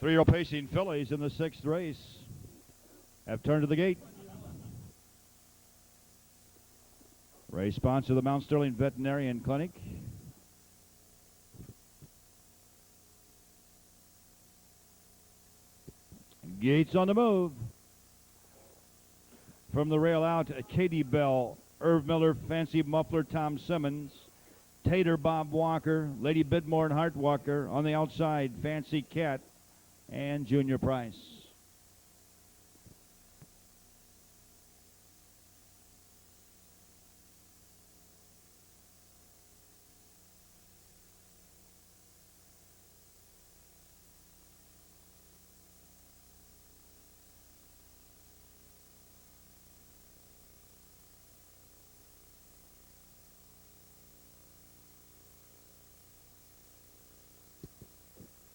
3-year-old pacing fillies in the 6th race have turned to the gate. Race sponsor, the Mount Sterling Veterinarian Clinic. Gates on the move. From the rail out, Katie Bell, Irv Miller, Fancy Muffler, Tom Simmons, Tater, Bob Walker, Lady Bidmore and Hart Walker. On the outside, Fancy Cat and Junior Price.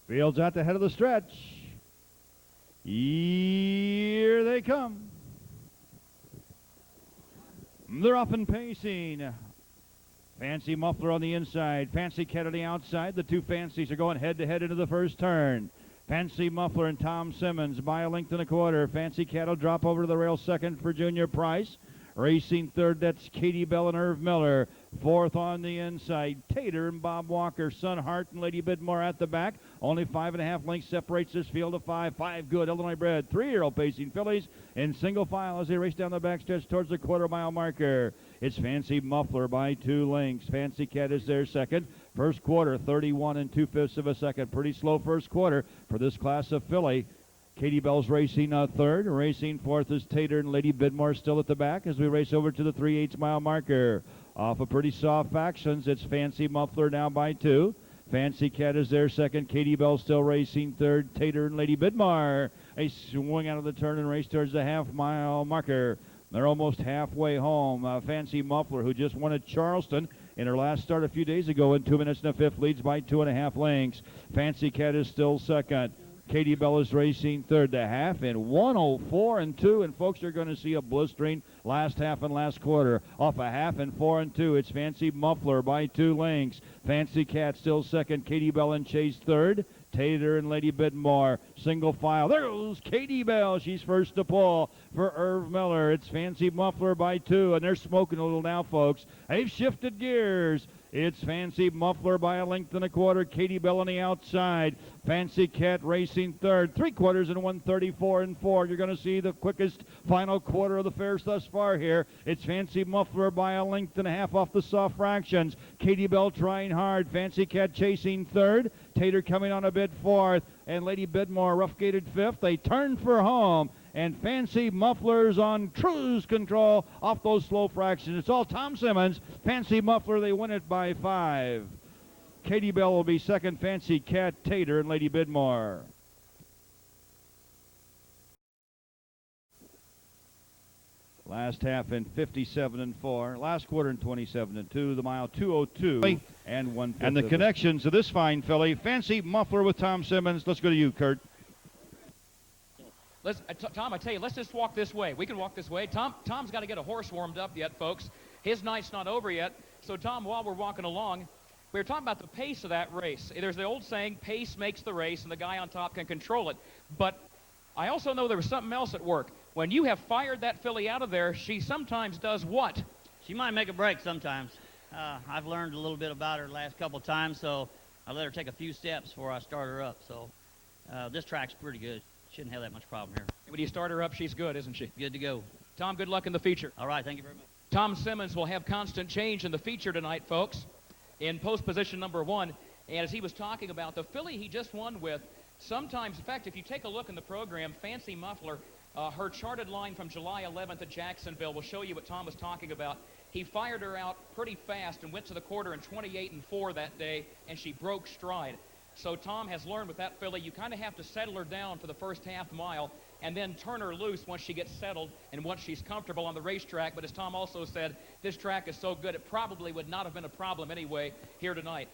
Fields at the head of the stretch. Here they come. They're off and pacing. Fancy Muffler on the inside. Fancy Cat on the outside. The two Fancies are going head-to-head into the first turn. Fancy Muffler and Tom Simmons by a length and a quarter. Fancy Cat will drop over to the rail second for Junior Price. Racing third, that's Katie Bell and Irv Miller. Fourth on the inside, Tater and Bob Walker. Son Hart and Lady Bidmore at the back. Only 5.5 lengths separates this field of 5. 5 good Illinois bred 3-year-old pacing fillies in single file as they race down the backstretch towards the quarter-mile marker. It's Fancy Muffler by 2 lengths. Fancy Cat is there second. First quarter, 31 2/5 of a second. Pretty slow first quarter for this class of filly. Katie Bell's racing third. Racing fourth is Tater and Lady Bidmore still at the back as we race over to the 3/8 mile marker. Off of pretty soft actions, it's Fancy Muffler now by 2. Fancy Cat is there second. Katie Bell still racing third. Tater and Lady Bidmore. They swing out of the turn and race towards the half-mile marker. They're almost halfway home. Fancy Muffler, who just won at Charleston in her last start a few days ago in 2 minutes and a fifth, leads by 2.5 lengths. Fancy Cat is still second. Katie Bell is racing third. The half in 1:04 2, and folks are going to see a blistering last half and last quarter. Off a half in 4 2, it's Fancy Muffler by 2 lengths. Fancy Cat still second. Katie Bell and Chase third. Tater and Lady Bidmore single file. There goes Katie Bell. She's first to pull for Irv Miller. It's Fancy Muffler by 2, and they're smoking a little now, folks. They've shifted gears. It's Fancy Muffler by a length and a quarter. Katie Bell on the outside. Fancy Cat racing third. 3 quarters in 1:34 4. You're going to see the quickest final quarter of the fairs thus far here. It's Fancy Muffler by a length and a half off the soft fractions. Katie Bell trying hard. Fancy Cat chasing third. Tater coming on a bit fourth. And Lady Bidmore rough-gated fifth. They turn for home. And Fancy Muffler's on cruise control off those slow fractions. It's all Tom Simmons. Fancy Muffler, they win it by 5. Katie Bell will be second. Fancy Cat, Tater, and Lady Bidmore. Last half in 57 4. Last quarter in 27 2. The mile 2:02 and 1/5. And the connections to this fine filly, Fancy Muffler with Tom Simmons. Let's go to you, Kurt. Tom, I tell you, let's just walk this way. We can walk this way. Tom's got to get a horse warmed up yet, folks. His night's not over yet. So, Tom, while we're walking along, we were talking about the pace of that race. There's the old saying, pace makes the race, and the guy on top can control it. But I also know there was something else at work. When you have fired that filly out of there, she sometimes does what? She might make a break sometimes. I've learned a little bit about her the last couple of times, so I let her take a few steps before I start her up. So this track's pretty good. Shouldn't have that much problem here. When you start her up, she's good, isn't she? Good to go. Tom, good luck in the feature. All right, thank you very much. Tom Simmons will have constant change in the feature tonight, folks, in post position number 1. And as he was talking about, the filly he just won with, sometimes, in fact, if you take a look in the program, Fancy Muffler, her charted line from July 11th at Jacksonville will show you what Tom was talking about. He fired her out pretty fast and went to the quarter in 28 4 that day, and she broke stride. So Tom has learned with that filly, you kind of have to settle her down for the first half mile and then turn her loose once she gets settled and once she's comfortable on the racetrack. But as Tom also said, this track is so good, it probably would not have been a problem anyway here tonight.